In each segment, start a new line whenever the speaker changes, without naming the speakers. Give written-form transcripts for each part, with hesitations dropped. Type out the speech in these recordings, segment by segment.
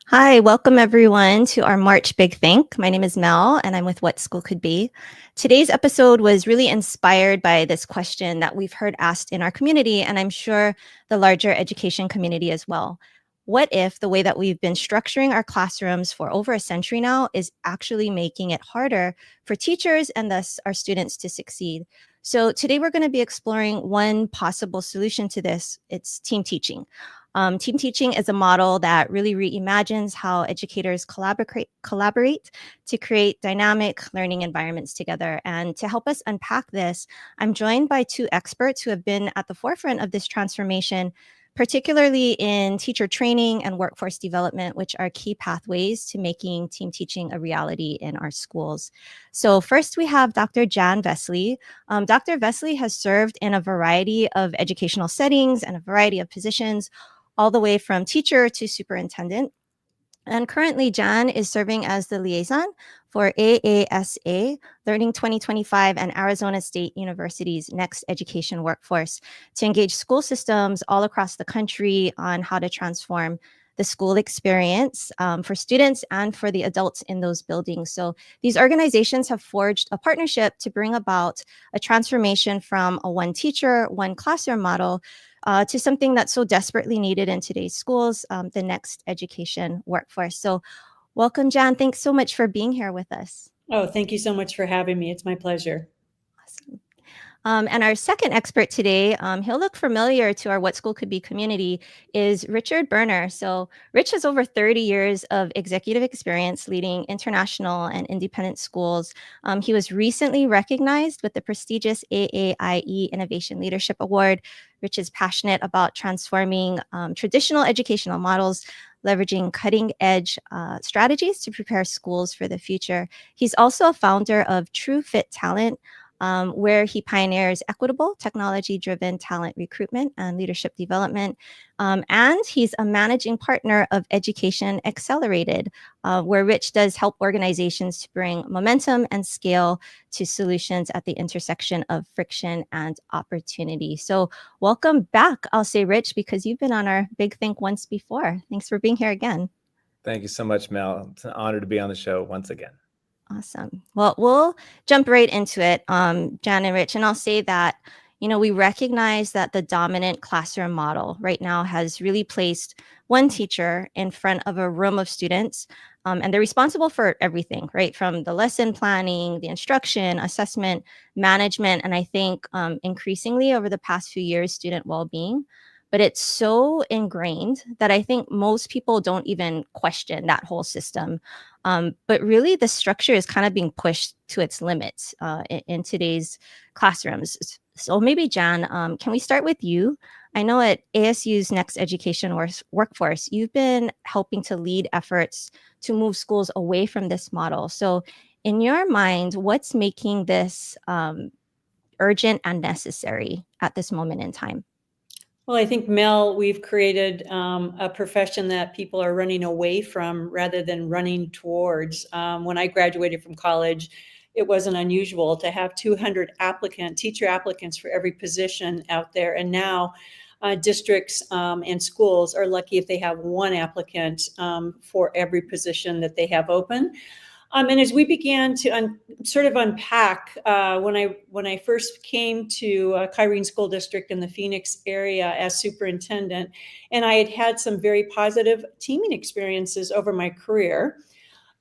Hi, welcome everyone to our March Big Think. My name is Mel and I'm with What School Could Be. Today's episode was really inspired by this question that we've heard asked in our community, and I'm sure the larger education community as well. What if the way that we've been structuring our classrooms for over a century now is actually making it harder for teachers and thus our students to succeed? So today we're going to be exploring one possible solution to this. It's team teaching. Team teaching is a model that really reimagines how educators collaborate to create dynamic learning environments together. And to help us unpack this, I'm joined by two experts who have been at the forefront of this transformation, particularly in teacher training and workforce development, which are key pathways to making team teaching a reality in our schools. So first we have Dr. Jan Vesley. Dr. Vesley has served in a variety of educational settings and a variety of positions, all the way from teacher to superintendent. And currently, Jan is serving as the liaison for AASA, Learning 2025, and Arizona State University's Next Education Workforce to engage school systems all across the country on how to transform the school experience for students and for the adults in those buildings. So these organizations have forged a partnership to bring about a transformation from a one teacher, one classroom model to something that's so desperately needed in today's schools, the next education workforce. So welcome, Jan. Thanks so much for being here with us.
Oh, thank you so much for having me. It's my pleasure.
Awesome. And our second expert today, he'll look familiar to our What School Could Be community, is Richard Berner. So Rich has over 30 years of executive experience leading international and independent schools. He was recently recognized with the prestigious AAIE Innovation Leadership Award. Rich is passionate about transforming traditional educational models, leveraging cutting edge strategies to prepare schools for the future. He's also a founder of True Fit Talent, where he pioneers equitable, technology driven talent recruitment and leadership development. And he's a managing partner of Education Accelerated, where Rich does help organizations to bring momentum and scale to solutions at the intersection of friction and opportunity. So, welcome back, I'll say, Rich, because you've been on our Big Think once before. Thanks for being here again.
Thank you so much, Mel. It's an honor to be on the show once again.
Awesome. Well, we'll jump right into it, Jan and Rich, and I'll say that, we recognize that the dominant classroom model right now has really placed one teacher in front of a room of students, and they're responsible for everything, right? From the lesson planning, the instruction, assessment, management, and I think increasingly over the past few years, student well-being. But it's so ingrained that I think most people don't even question that whole system. But really, the structure is kind of being pushed to its limits in today's classrooms. So maybe, Jan, can we start with you? I know at ASU's Next Education Workforce, you've been helping to lead efforts to move schools away from this model. So in your mind, what's making this urgent and necessary at this moment in time?
Well, I think, Mel, we've created a profession that people are running away from rather than running towards. When I graduated from college, it wasn't unusual to have 200 teacher applicants for every position out there. And now districts and schools are lucky if they have one applicant for every position that they have open. And as we began to sort of unpack, when I first came to Kyrene School District in the Phoenix area as superintendent, and I had had some very positive teaming experiences over my career.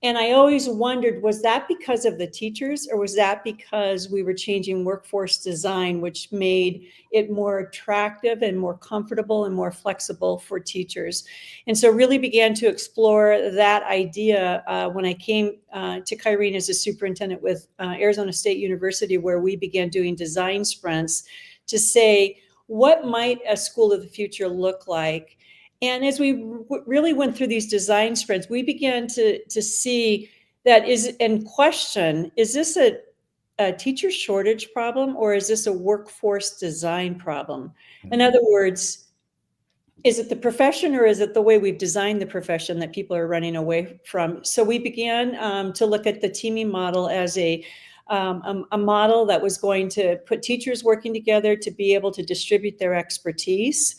And I always wondered, was that because of the teachers, or was that because we were changing workforce design, which made it more attractive and more comfortable and more flexible for teachers? And so really began to explore that idea when I came to Kyrene as a superintendent with Arizona State University, where we began doing design sprints to say, what might a school of the future look like? And as we really went through these design sprints, we began to see that is this a teacher shortage problem, or is this a workforce design problem? In other words, is it the profession, or is it the way we've designed the profession that people are running away from? So we began to look at the teaming model as a model that was going to put teachers working together to be able to distribute their expertise,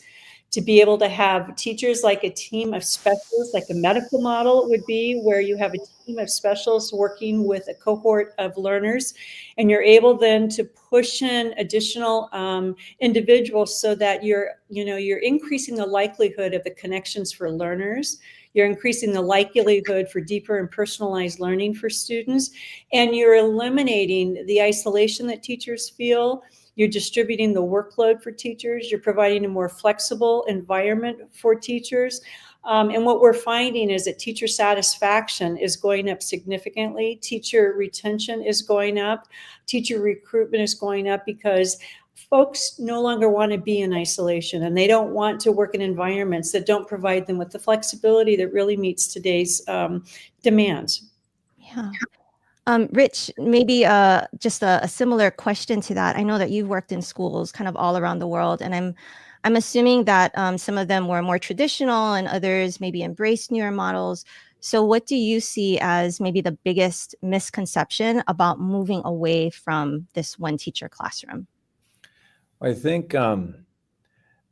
to be able to have teachers like a team of specialists, like a medical model would be, where you have a team of specialists working with a cohort of learners, and you're able then to push in additional individuals so that you're increasing the likelihood of the connections for learners. You're increasing the likelihood for deeper and personalized learning for students, and you're eliminating the isolation that teachers feel. You're distributing the workload for teachers. You're providing a more flexible environment for teachers. And what we're finding is that teacher satisfaction is going up significantly. Teacher retention is going up. Teacher recruitment is going up because folks no longer want to be in isolation, and they don't want to work in environments that don't provide them with the flexibility that really meets today's demands.
Yeah. Rich, maybe just a similar question to that. I know that you've worked in schools kind of all around the world, and I'm assuming that some of them were more traditional and others maybe embraced newer models. So what do you see as maybe the biggest misconception about moving away from this one teacher classroom?
I think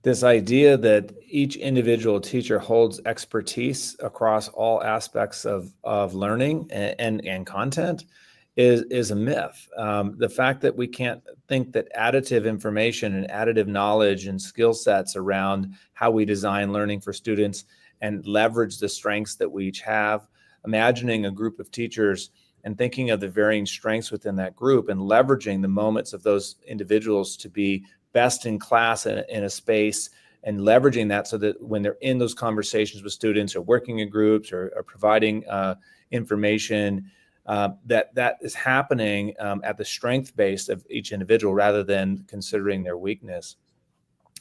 this idea that each individual teacher holds expertise across all aspects of learning and content is a myth. The fact that we can't think that additive information and additive knowledge and skill sets around how we design learning for students and leverage the strengths that we each have, imagining a group of teachers and thinking of the varying strengths within that group and leveraging the moments of those individuals to be best in class in a space, and leveraging that so that when they're in those conversations with students or working in groups or providing information, that is happening at the strength base of each individual rather than considering their weakness.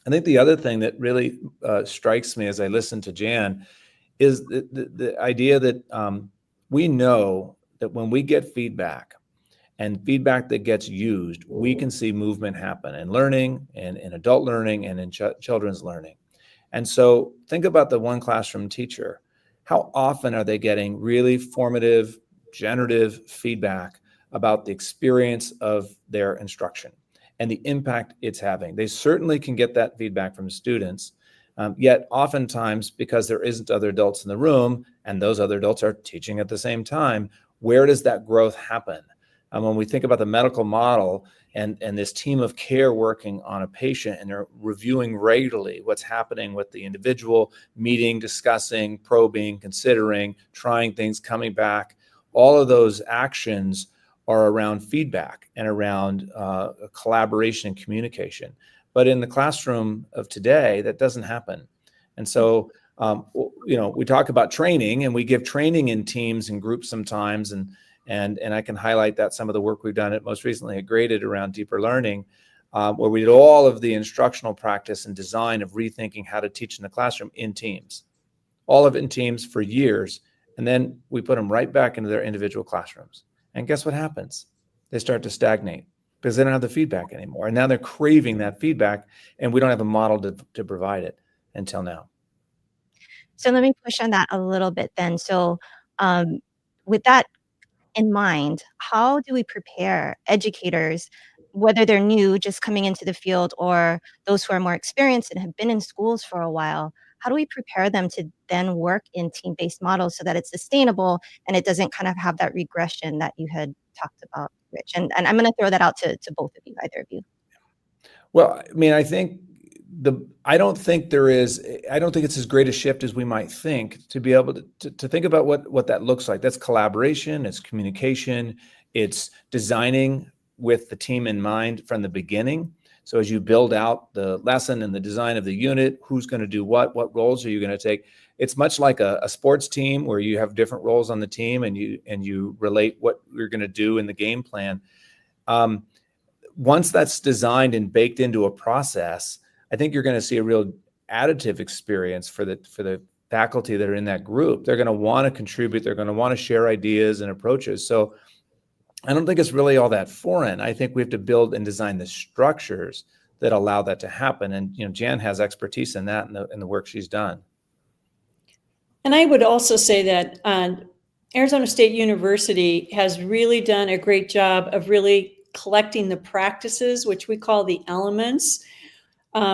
I think the other thing that really strikes me as I listen to Jan is the idea that we know that when we get feedback, and feedback that gets used, we can see movement happen in learning and in adult learning and in children's learning. And so think about the one classroom teacher. How often are they getting really formative, generative feedback about the experience of their instruction and the impact it's having? They certainly can get that feedback from students, yet oftentimes, because there isn't other adults in the room and those other adults are teaching at the same time, where does that growth happen? When we think about the medical model and this team of care working on a patient and they're reviewing regularly what's happening with the individual, meeting, discussing, probing, considering, trying things, coming back, all of those actions are around feedback and around collaboration and communication. But in the classroom of today, that doesn't happen. And so, we talk about training, and we give training in teams and groups sometimes, and I can highlight that some of the work we've done most recently at Graded around deeper learning, where we did all of the instructional practice and design of rethinking how to teach in the classroom in teams, all of it in teams for years. And then we put them right back into their individual classrooms. And guess what happens? They start to stagnate because they don't have the feedback anymore. And now they're craving that feedback, and we don't have a model to provide it until now.
So let me push on that a little bit then. So with that in mind, how do we prepare educators, whether they're new, just coming into the field, or those who are more experienced and have been in schools for a while? How do we prepare them to then work in team-based models so that it's sustainable and it doesn't kind of have that regression that you had talked about, Rich? And I'm going to throw that out to both of you, either of you.
Well, I mean, I don't think it's as great a shift as we might think to be able to think about what that looks like. That's collaboration, it's communication, it's designing with the team in mind from the beginning. So as you build out the lesson and the design of the unit, who's going to do what roles are you going to take? It's much like a sports team where you have different roles on the team and you relate what you're going to do in the game plan. Once that's designed and baked into a process, I think you're going to see a real additive experience for the faculty that are in that group. They're going to want to contribute. They're going to want to share ideas and approaches. So I don't think it's really all that foreign. I think we have to build and design the structures that allow that to happen. And Jan has expertise in that in the work she's done.
And I would also say that Arizona State University has really done a great job of really collecting the practices, which we call the elements,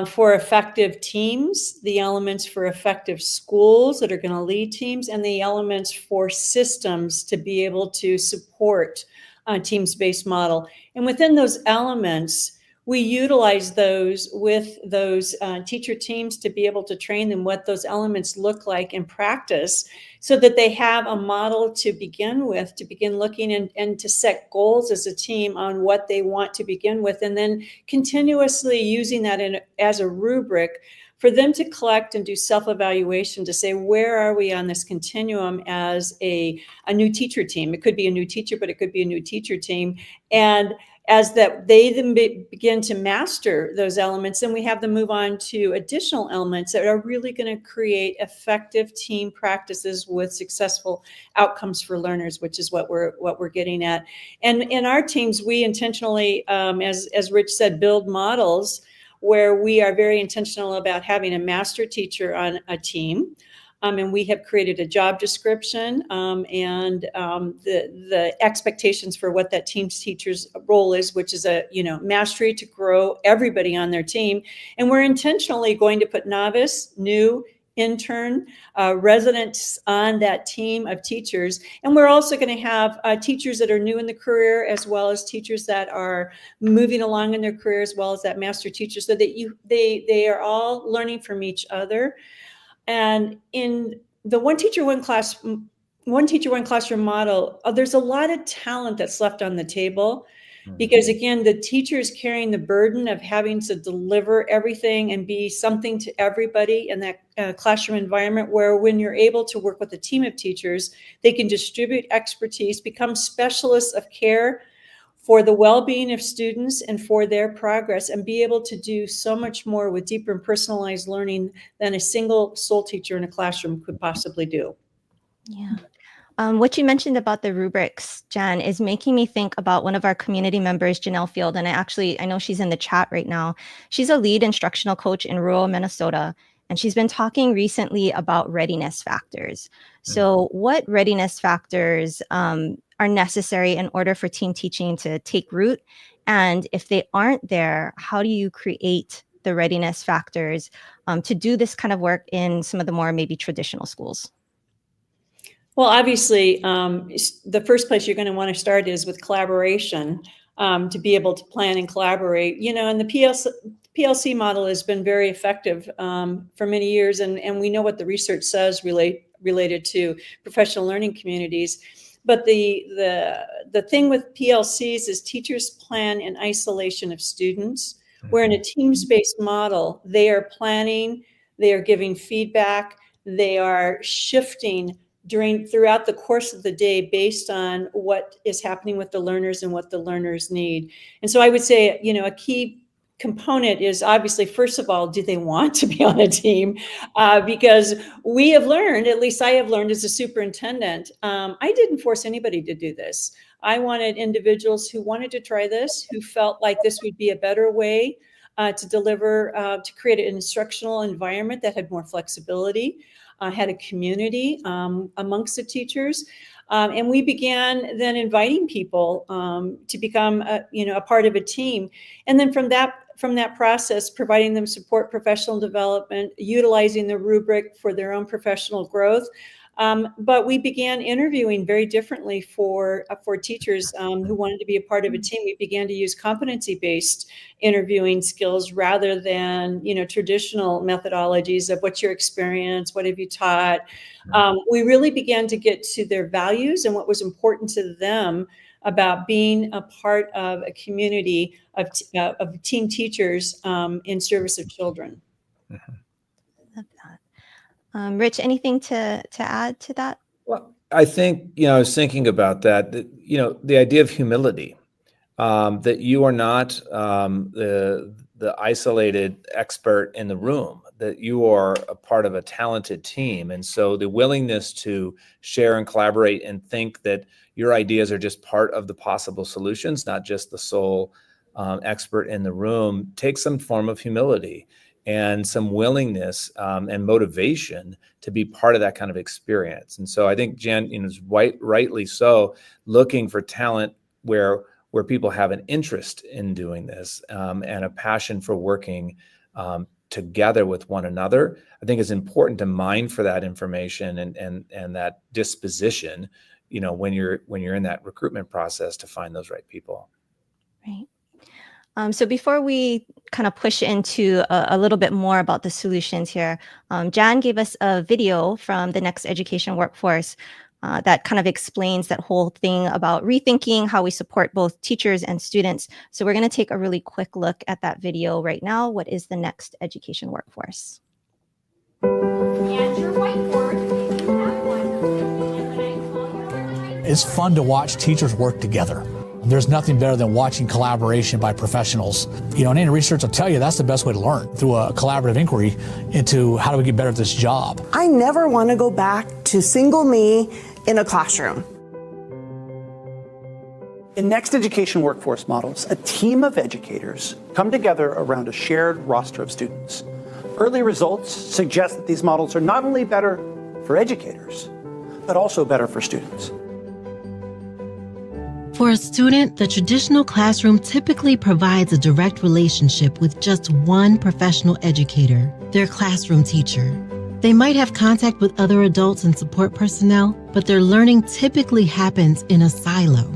for effective teams, the elements for effective schools that are going to lead teams, and the elements for systems to be able to support a teams-based model. And within those elements, we utilize those with those teacher teams to be able to train them what those elements look like in practice, so that they have a model to begin with, to begin looking and to set goals as a team on what they want to begin with, and then continuously using that as a rubric for them to collect and do self-evaluation to say, where are we on this continuum as a new teacher team? It could be a new teacher, but it could be a new teacher team. And as that they then begin to master those elements, then we have them move on to additional elements that are really going to create effective team practices with successful outcomes for learners, which is what we're getting at. And in our teams, we intentionally, as Rich said, build models where we are very intentional about having a master teacher on a team. And we have created a job description and the expectations for what that team's teacher's role is, which is mastery to grow everybody on their team. And we're intentionally going to put novice, new, intern, residents on that team of teachers. And we're also going to have teachers that are new in the career, as well as teachers that are moving along in their career, as well as that master teacher, so that they are all learning from each other. And in the one teacher, one classroom model, there's a lot of talent that's left on the table, because again, the teacher is carrying the burden of having to deliver everything and be something to everybody in that classroom environment, where when you're able to work with a team of teachers, they can distribute expertise, become specialists of care for the well-being of students and for their progress, and be able to do so much more with deeper and personalized learning than a single sole teacher in a classroom could possibly do.
Yeah. What you mentioned about the rubrics, Jen, is making me think about one of our community members, Janelle Field. And I know she's in the chat right now. She's a lead instructional coach in rural Minnesota, and she's been talking recently about readiness factors. So what readiness factors are necessary in order for team teaching to take root? And if they aren't there, how do you create the readiness factors to do this kind of work in some of the more maybe traditional schools?
Well, obviously, the first place you're going to want to start is with collaboration, to be able to plan and collaborate. And the PLC model has been very effective for many years, and we know what the research says related to professional learning communities. But the thing with PLCs is teachers plan in isolation of students, where in a teams-based model, they are planning, they are giving feedback, they are shifting throughout the course of the day based on what is happening with the learners and what the learners need. And so I would say, a key component is obviously, first of all, do they want to be on a team? Because we have learned, at least I have learned as a superintendent, I didn't force anybody to do this. I wanted individuals who wanted to try this, who felt like this would be a better way to deliver, to create an instructional environment that had more flexibility, had a community amongst the teachers. And we began then inviting people to become a part of a team. And then from that process, providing them support, professional development, utilizing the rubric for their own professional growth. But we began interviewing very differently for teachers who wanted to be a part of a team. We began to use competency-based interviewing skills rather than traditional methodologies of what's your experience, what have you taught. We really began to get to their values and what was important to them about being a part of a community of team teachers in service of children.
Love that. Rich, anything to add to that?
Well, I think, I was thinking about that, the idea of humility, that you are not the isolated expert in the room, that you are a part of a talented team. And so the willingness to share and collaborate and think that your ideas are just part of the possible solutions, not just the sole expert in the room, takes some form of humility and some willingness and motivation to be part of that kind of experience. And so I think Jen is rightly so looking for talent where people have an interest in doing this and a passion for working together with one another, I think it's important to mine for that information and that disposition, when you're in that recruitment process to find those right people.
Right. So before we kind of push into a little bit more about the solutions here, Jan gave us a video from the Next Education Workforce that kind of explains that whole thing about rethinking how we support both teachers and students. So we're going to take a really quick look at that video right now. What is the Next Education Workforce?
And your whiteboard, if you have one.
It's fun to watch teachers work together. There's nothing better than watching collaboration by professionals. And any research will tell you that's the best way to learn, through a collaborative inquiry into how do we get better at this job.
I never want to go back to single me in a classroom.
In Next Education Workforce models, a team of educators come together around a shared roster of students. Early results suggest that these models are not only better for educators, but also better for students.
For a student, the traditional classroom typically provides a direct relationship with just one professional educator, their classroom teacher. They might have contact with other adults and support personnel, but their learning typically happens in a silo.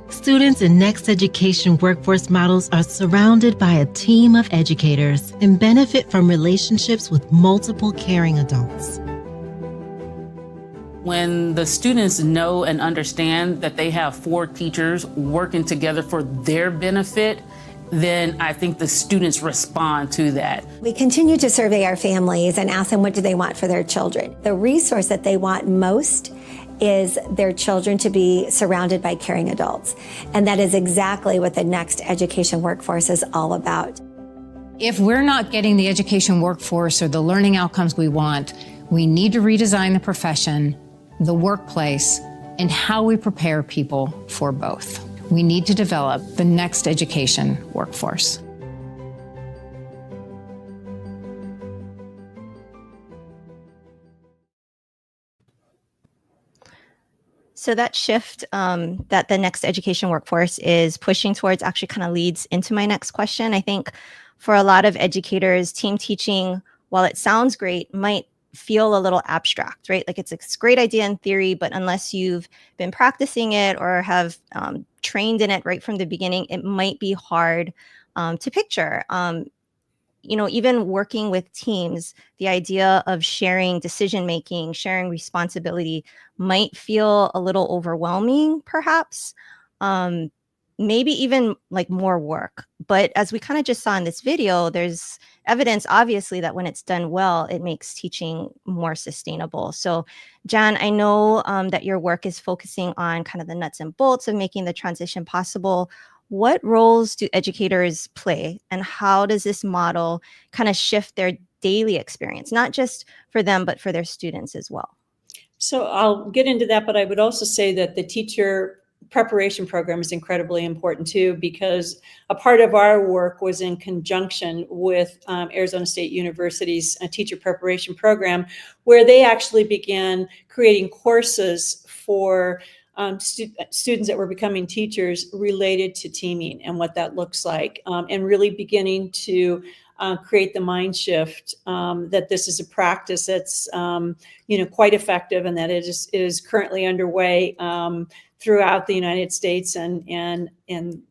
Students in Next Education Workforce models are surrounded by a team of educators and benefit from relationships with multiple caring adults.
When the students know and understand that they have 4 teachers working together for their benefit, then I think the students respond to that.
We continue to survey our families and ask them what do they want for their children. The resource that they want most is their children to be surrounded by caring adults. And that is exactly what the Next Education Workforce is all about.
If we're not getting the education workforce or the learning outcomes we want, we need to redesign the profession, the workplace, and how we prepare people for both. We need to develop the next education workforce.
So that shift that the Next Education Workforce is pushing towards actually kind of leads into my next question. I think for a lot of educators, team teaching, while it sounds great, might feel a little abstract, right? Like it's a great idea in theory, but unless you've been practicing it or have trained in it right from the beginning, it might be hard to picture. Even working with teams, the idea of sharing decision-making, sharing responsibility might feel a little overwhelming, perhaps. Maybe even like more work. But as we kind of just saw in this video, there's evidence, obviously, that when it's done well, it makes teaching more sustainable. So, Jan, I know that your work is focusing on kind of the nuts and bolts of making the transition possible. What roles do educators play, and how does this model kind of shift their daily experience, not just for them, but for their students as well?
So I'll get into that, but I would also say that the teacher preparation program is incredibly important too, because a part of our work was in conjunction with Arizona State University's teacher preparation program, where they actually began creating courses for students that were becoming teachers related to teaming and what that looks like, and really beginning to create the mind shift that this is a practice that's quite effective, and that it is currently underway throughout the United States and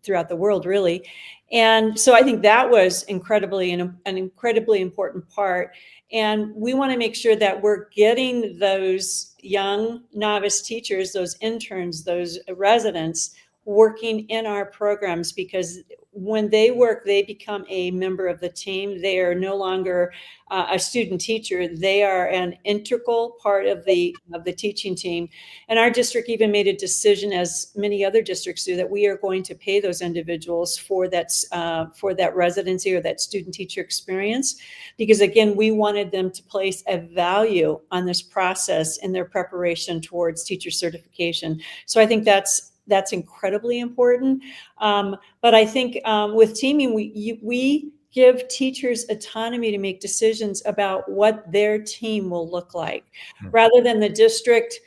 throughout the world, really. And so I think that was an incredibly important part. And we want to make sure that we're getting those young novice teachers, those interns, those residents working in our programs, because when they work, they become a member of the team. They are no longer a student teacher. They are an integral part of the teaching team. And our district even made a decision, as many other districts do, that we are going to pay those individuals for that residency or that student teacher experience, because again, we wanted them to place a value on this process in their preparation towards teacher certification. So I think that's incredibly important. But I think with teaming, we give teachers autonomy to make decisions about what their team will look like, rather than the district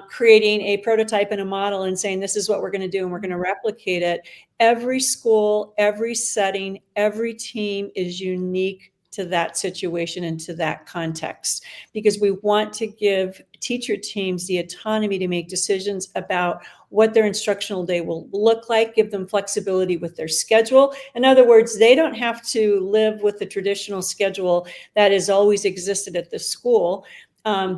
creating a prototype and a model and saying, this is what we're going to do and we're going to replicate it. Every school, every setting, every team is unique to that situation and to that context, because we want to give teacher teams the autonomy to make decisions about what their instructional day will look like, give them flexibility with their schedule. In other words, they don't have to live with the traditional schedule that has always existed at the school.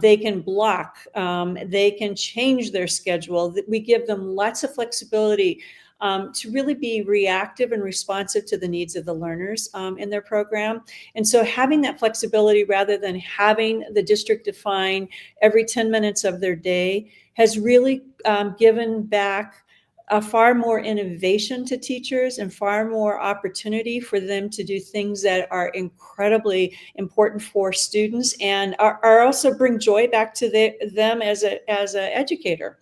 They can block, they can change their schedule. We give them lots of flexibility to really be reactive and responsive to the needs of the learners in their program. And so having that flexibility rather than having the district define every 10 minutes of their day has really given back far more innovation to teachers and far more opportunity for them to do things that are incredibly important for students and are also bring joy back to them as an educator.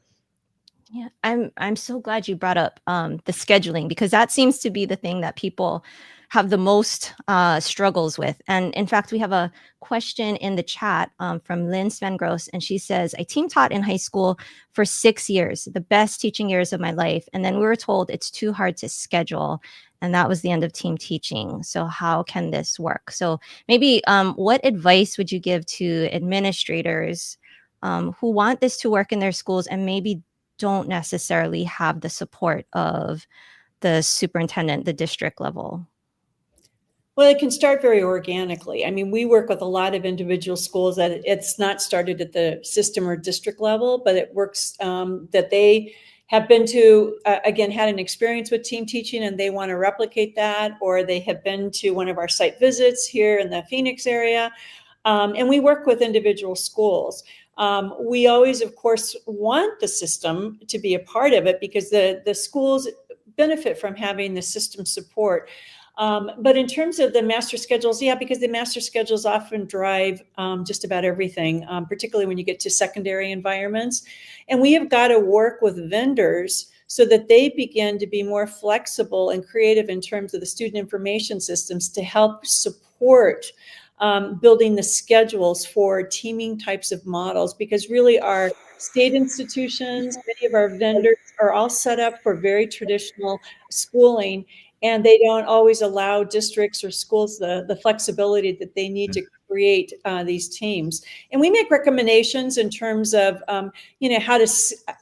Yeah, I'm so glad you brought up the scheduling, because that seems to be the thing that people have the most struggles with. And in fact, we have a question in the chat from Lynn Sven-Gross, and she says, I team taught in high school for 6 years, the best teaching years of my life. And then we were told it's too hard to schedule. And that was the end of team teaching. So how can this work? So maybe what advice would you give to administrators who want this to work in their schools and maybe don't necessarily have the support of the superintendent, the district level?
Well, it can start very organically. I mean, we work with a lot of individual schools that it's not started at the system or district level, but it works that they have been to, again, had an experience with team teaching and they want to replicate that, or they have been to one of our site visits here in the Phoenix area. And we work with individual schools. We always, of course, want the system to be a part of it because the schools benefit from having the system support. But in terms of the master schedules, yeah, because the master schedules often drive just about everything, particularly when you get to secondary environments. And we have got to work with vendors so that they begin to be more flexible and creative in terms of the student information systems to help support building the schedules for teaming types of models, because really our state institutions, many of our vendors are all set up for very traditional schooling, and they don't always allow districts or schools the flexibility that they need to create these teams. And we make recommendations in terms of, how to,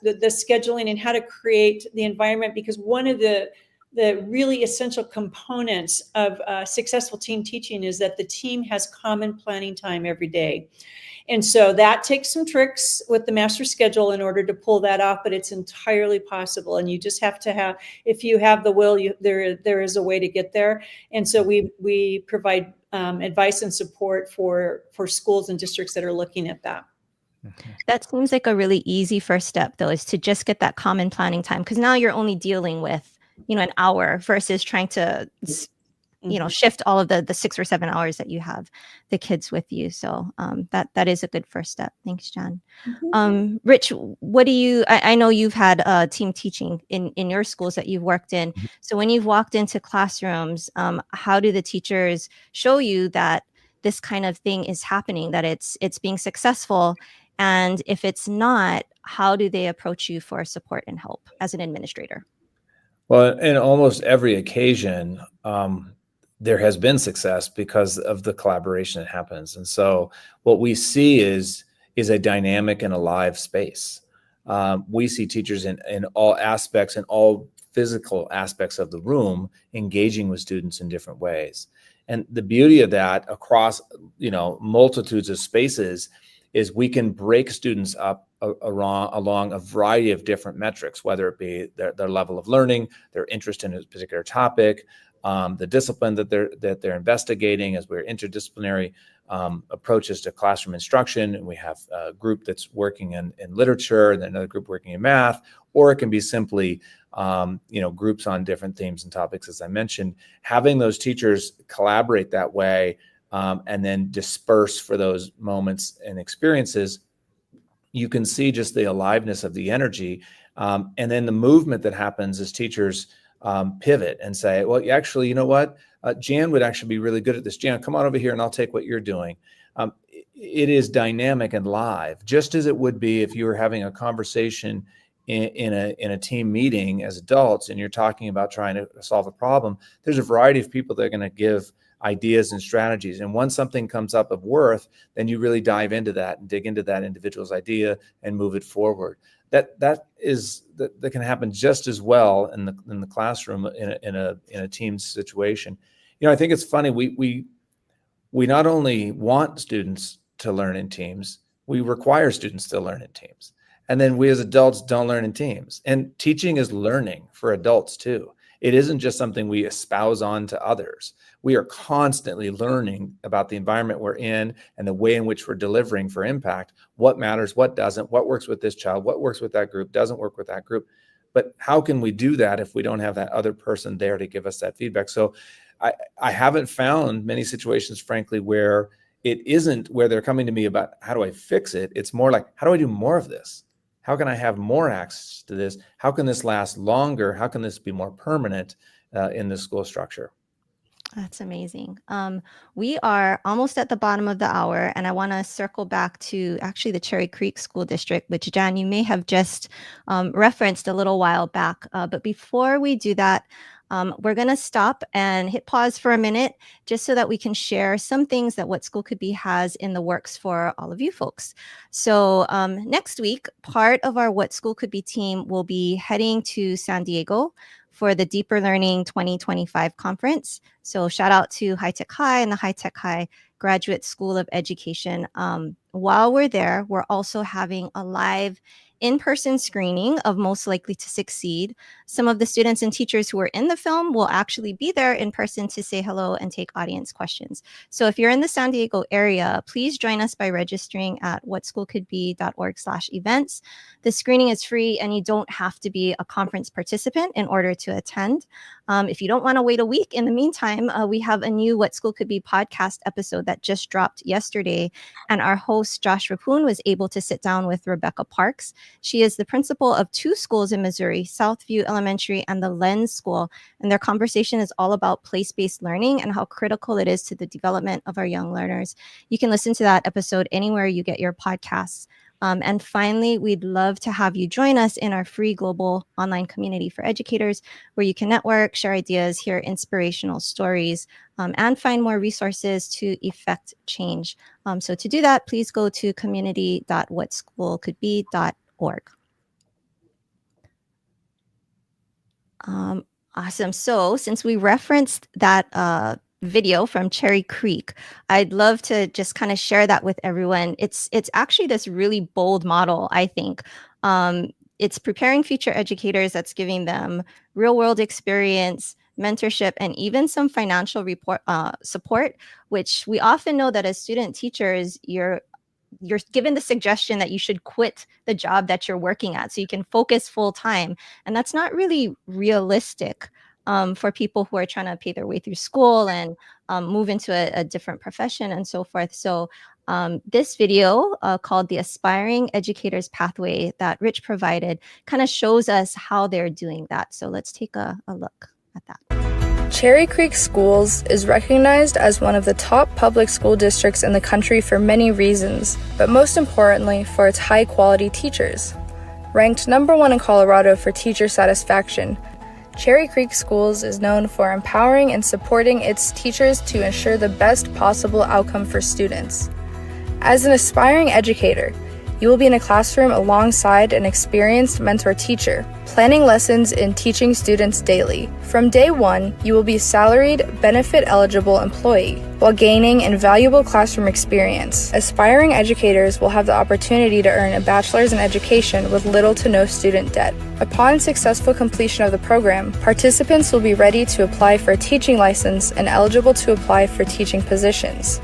the scheduling and how to create the environment, because one of the really essential components of successful team teaching is that the team has common planning time every day. And so that takes some tricks with the master schedule in order to pull that off, but it's entirely possible. And you just have to have, if you have the will, there is a way to get there. And so we provide advice and support for schools and districts that are looking at that.
That seems like a really easy first step, though, is to just get that common planning time, because now you're only dealing with an hour versus trying to shift all of the 6 or 7 hours that you have the kids with you. So that is a good first step. Thanks, Jan. Rich, what do you, I know you've had team teaching in your schools that you've worked in. So when you've walked into classrooms, how do the teachers show you that this kind of thing is happening, that it's being successful? And if it's not, how do they approach you for support and help as an administrator?
Well, in almost every occasion, there has been success because of the collaboration that happens. And so what we see is a dynamic and alive space. We see teachers in all aspects and all physical aspects of the room engaging with students in different ways. And the beauty of that across, multitudes of spaces is we can break students up along a variety of different metrics, whether it be their level of learning, their interest in a particular topic, the discipline that they're investigating, as we're interdisciplinary approaches to classroom instruction. And we have a group that's working in literature and another group working in math, or it can be simply groups on different themes and topics, as I mentioned. Having those teachers collaborate that way and then disperse for those moments and experiences, you can see just the aliveness of the energy. And then the movement that happens as teachers pivot and say, well, actually, you know what? Jan would actually be really good at this. Jan, come on over here and I'll take what you're doing. it is dynamic and live, just as it would be if you were having a conversation in a team meeting as adults and you're talking about trying to solve a problem. There's a variety of people that are going to give ideas and strategies. And once something comes up of worth, then you really dive into that and dig into that individual's idea and move it forward. That can happen just as well in the classroom in a team situation. I think it's funny. We not only want students to learn in teams, we require students to learn in teams. And then we as adults don't learn in teams. And teaching is learning for adults too. It isn't just something we espouse on to others. We are constantly learning about the environment we're in and the way in which we're delivering for impact, what matters, what doesn't, what works with this child, what works with that group, doesn't work with that group. But how can we do that if we don't have that other person there to give us that feedback? So I haven't found many situations, frankly, where it isn't where they're coming to me about how do I fix it? It's more like, how do I do more of this? How can I have more access to this? How can this last longer? How can this be more permanent in the school structure?
That's amazing. We are almost at the bottom of the hour, and I want to circle back to actually the Cherry Creek School District, which, Jan, you may have just referenced a little while back. But before we do that, we're going to stop and hit pause for a minute just so that we can share some things that What School Could Be has in the works for all of you folks. So next week, part of our What School Could Be team will be heading to San Diego for the Deeper Learning 2025 conference. So shout out to High Tech High and the High Tech High Graduate School of Education. While we're there, we're also having a live in-person screening of Most Likely to Succeed. Some of the students and teachers who are in the film will actually be there in person to say hello and take audience questions. So if you're in the San Diego area, please join us by registering at whatschoolcouldbe.org/events. The screening is free and you don't have to be a conference participant in order to attend. If you don't want to wait a week, in the meantime, we have a new What School Could Be podcast episode that just dropped yesterday. And our host, Josh Rappoon, was able to sit down with Rebecca Parks. She is the principal of two schools in Missouri, Southview Elementary and the Lens School. And their conversation is all about place-based learning and how critical it is to the development of our young learners. You can listen to that episode anywhere you get your podcasts. And finally, we'd love to have you join us in our free global online community for educators, where you can network, share ideas, hear inspirational stories, and find more resources to effect change. So to do that, please go to community.whatschoolcouldbe.org. Awesome. So since we referenced that video from Cherry Creek, I'd love to just kind of share that with everyone. It's actually this really bold model, I think. It's preparing future educators that's giving them real world experience, mentorship, and even some financial support, which we often know that as student teachers, you're given the suggestion that you should quit the job that you're working at so you can focus full time. And that's not really realistic for people who are trying to pay their way through school and move into a different profession and so forth. So this video called The Aspiring Educators Pathway that Rich provided kind of shows us how they're doing that. So let's take a look at that.
Cherry Creek Schools is recognized as one of the top public school districts in the country for many reasons, but most importantly for its high-quality teachers. Ranked #1 in Colorado for teacher satisfaction, Cherry Creek Schools is known for empowering and supporting its teachers to ensure the best possible outcome for students. As an aspiring educator, you will be in a classroom alongside an experienced mentor teacher, planning lessons and teaching students daily. From day one, you will be a salaried, benefit-eligible employee while gaining invaluable classroom experience. Aspiring educators will have the opportunity to earn a bachelor's in education with little to no student debt. Upon successful completion of the program, participants will be ready to apply for a teaching license and eligible to apply for teaching positions.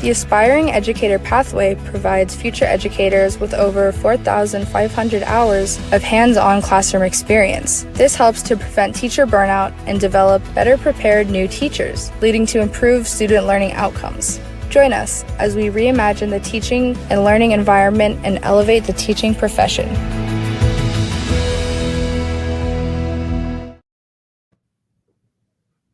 The Aspiring Educator Pathway provides future educators with over 4,500 hours of hands-on classroom experience. This helps to prevent teacher burnout and develop better prepared new teachers, leading to improved student learning outcomes. Join us as we reimagine the teaching and learning environment and elevate the teaching profession.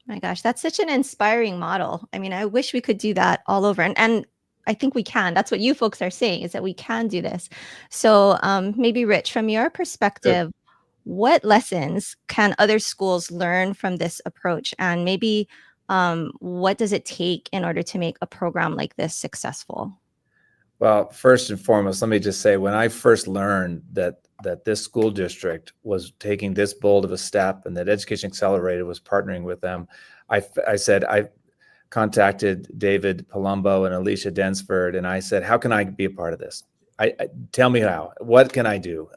My gosh, that's such an inspiring model. I mean, I wish we could do that all over. And I think we can. That's what you folks are saying, is that we can do this. So maybe Rich, from your perspective, what lessons can other schools learn from this approach? And maybe what does it take in order to make a program like this successful?
Well, first and foremost, let me just say, when I first learned that this school district was taking this bold of a step and that Education Accelerated was partnering with them, I said, I contacted David Palumbo and Alicia Densford, and I said, how can I be a part of this? Tell me how. What can I do?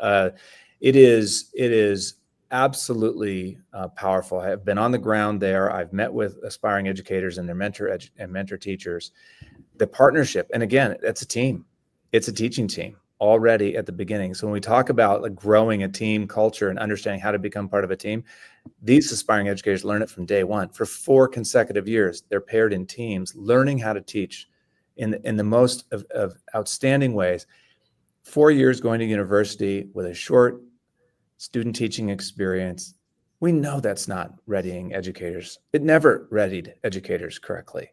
It is absolutely powerful. I have been on the ground there. I've met with aspiring educators and their mentor teachers. The partnership, and again, it's a team. It's a teaching team already at the beginning. So when we talk about like growing a team culture and understanding how to become part of a team, these aspiring educators learn it from day one. For 4 consecutive years, they're paired in teams, learning how to teach in the most of outstanding ways. 4 years going to university with a short student teaching experience. We know that's not readying educators. It never readied educators correctly.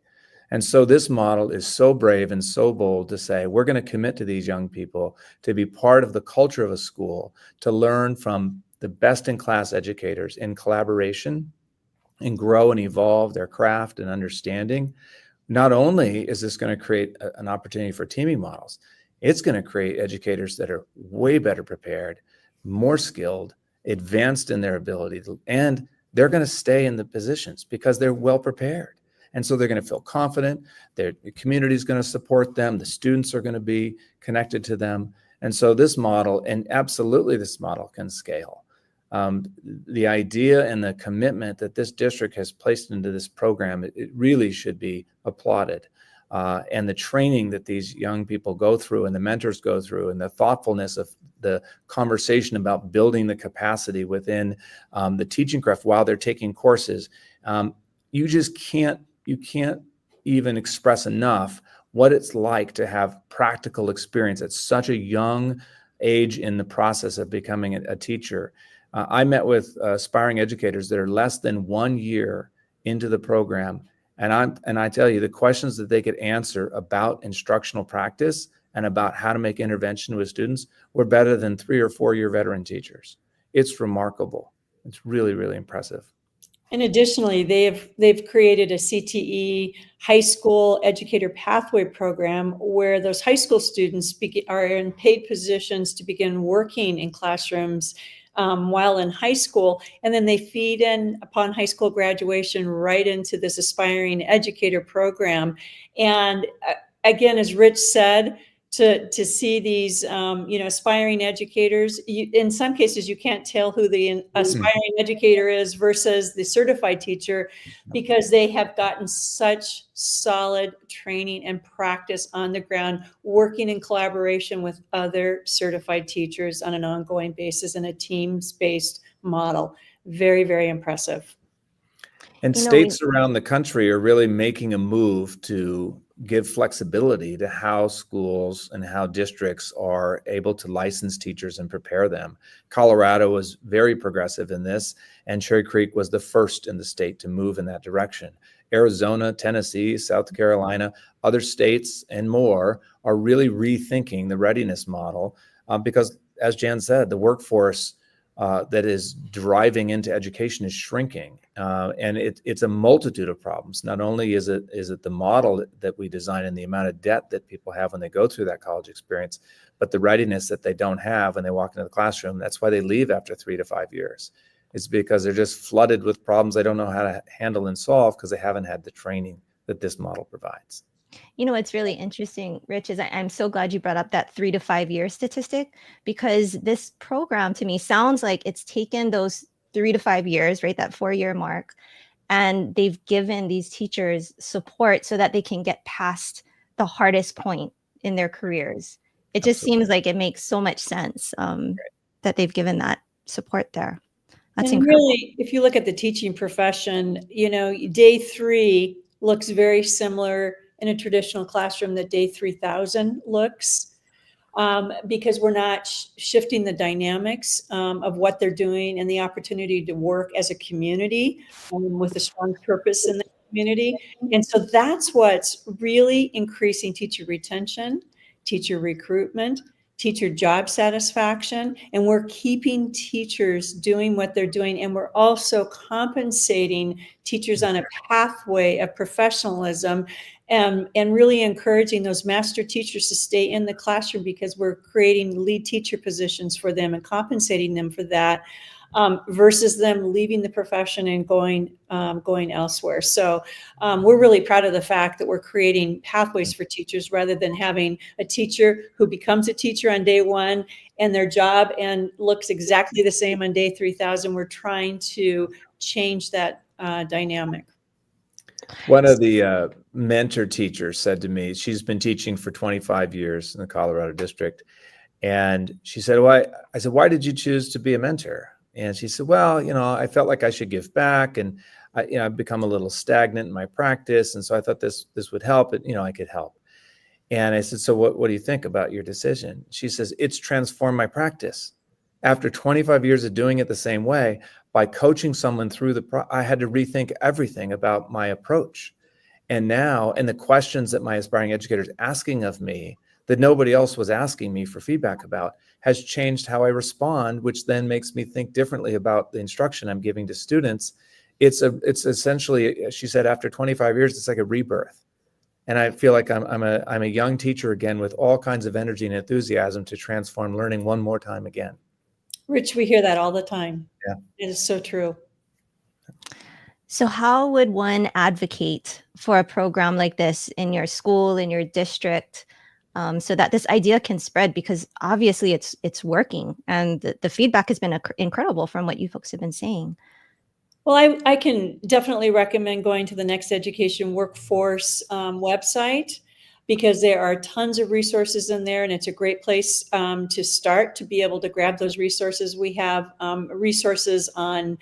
And so this model is so brave and so bold to say, we're going to commit to these young people to be part of the culture of a school, to learn from the best in class educators in collaboration and grow and evolve their craft and understanding. Not only is this going to create an opportunity for teaming models, it's going to create educators that are way better prepared, more skilled, advanced in their ability, and they're going to stay in the positions because they're well prepared. And so they're going to feel confident, the community is going to support them, the students are going to be connected to them. And so this model, and absolutely this model, can scale. The idea and the commitment that this district has placed into this program, it really should be applauded. And the training that these young people go through and the mentors go through, and the thoughtfulness of the conversation about building the capacity within the teaching craft while they're taking courses, you just can't even express enough what it's like to have practical experience at such a young age in the process of becoming a teacher. I met with aspiring educators that are less than 1 year into the program, and I tell you, the questions that they could answer about instructional practice and about how to make intervention with students were better than 3 or 4 year veteran teachers. It's remarkable. It's really, really impressive.
And additionally, they've created a CTE high school educator pathway program where those high school students are in paid positions to begin working in classrooms while in high school. And then they feed in upon high school graduation right into this aspiring educator program. And again, as Rich said, to see these, aspiring educators. In some cases, you can't tell who the aspiring educator is versus the certified teacher because they have gotten such solid training and practice on the ground, working in collaboration with other certified teachers on an ongoing basis in a teams-based model. Very, very impressive.
And states around the country are really making a move to give flexibility to how schools and how districts are able to license teachers and prepare them. Colorado was very progressive in this, and Cherry Creek was the first in the state to move in that direction. Arizona, Tennessee, South Carolina, other states and more are really rethinking the readiness model because, as Jan said, the workforce that is driving into education is shrinking. And it's a multitude of problems. Not only is it the model that we design and the amount of debt that people have when they go through that college experience, but the readiness that they don't have when they walk into the classroom. That's why they leave after 3 to 5 years. It's because they're just flooded with problems they don't know how to handle and solve because they haven't had the training that this model provides.
You know, what's really interesting, Rich, is I'm so glad you brought up that 3 to 5 year statistic, because this program to me sounds like it's taken those 3 to 5 years, right, that 4-year mark, and they've given these teachers support so that they can get past the hardest point in their careers. It just seems like it makes so much sense that they've given that support there. That's incredible.
Really, if you look at the teaching profession, day 3 looks very similar in a traditional classroom that day 3000 looks, because we're not shifting the dynamics of what they're doing and the opportunity to work as a community with a strong purpose in the community. And so that's what's really increasing teacher retention, teacher recruitment, teacher job satisfaction, and we're keeping teachers doing what they're doing. And we're also compensating teachers on a pathway of professionalism, and really encouraging those master teachers to stay in the classroom, because we're creating lead teacher positions for them and compensating them for that, versus them leaving the profession and going elsewhere. So we're really proud of the fact that we're creating pathways for teachers, rather than having a teacher who becomes a teacher on day one and their job and looks exactly the same on day 3,000. We're trying to change that dynamic.
One of the mentor teachers said to me, she's been teaching for 25 years in the Colorado district. And she said, I said, why did you choose to be a mentor? And she said, well, I felt like I should give back, and I've become a little stagnant in my practice. And so I thought this would help, and I could help. And I said, so what do you think about your decision? She says, it's transformed my practice. After 25 years of doing it the same way, by coaching someone through I had to rethink everything about my approach. And now, and the questions that my aspiring educators asking of me that nobody else was asking me for feedback about has changed how I respond, which then makes me think differently about the instruction I'm giving to students. It's essentially, she said, after 25 years, it's like a rebirth. And I feel like I'm a young teacher again, with all kinds of energy and enthusiasm to transform learning one more time again.
Rich, we hear that all the time.
Yeah.
It is so true.
So how would one advocate for a program like this in your school, in your district, so that this idea can spread? Because obviously it's working, and the feedback has been incredible from what you folks have been saying.
Well, I can definitely recommend going to the Next Education Workforce website, because there are tons of resources in there, and it's a great place to start, to be able to grab those resources. We have resources on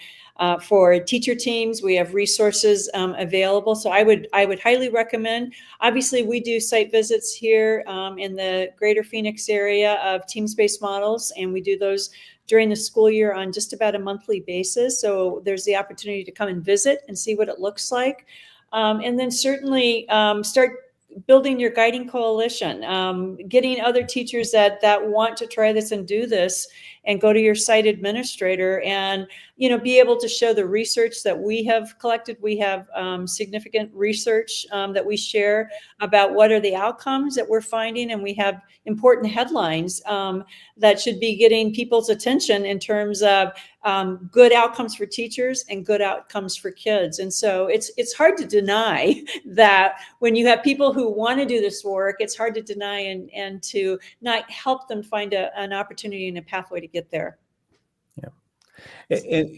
for teacher teams. We have resources available. So I would highly recommend. Obviously, we do site visits here in the greater Phoenix area of teams-based models, and we do those during the school year on just about a monthly basis. So there's the opportunity to come and visit and see what it looks like. And then certainly start building your guiding coalition, getting other teachers that want to try this and do this, and go to your site administrator and be able to show the research that we have collected. We have significant research that we share about what are the outcomes that we're finding, and we have important headlines that should be getting people's attention in terms of good outcomes for teachers and good outcomes for kids. And so it's hard to deny that when you have people who want to do this work, it's hard to deny and to not help them find an opportunity and a pathway to get there.
Yeah. And,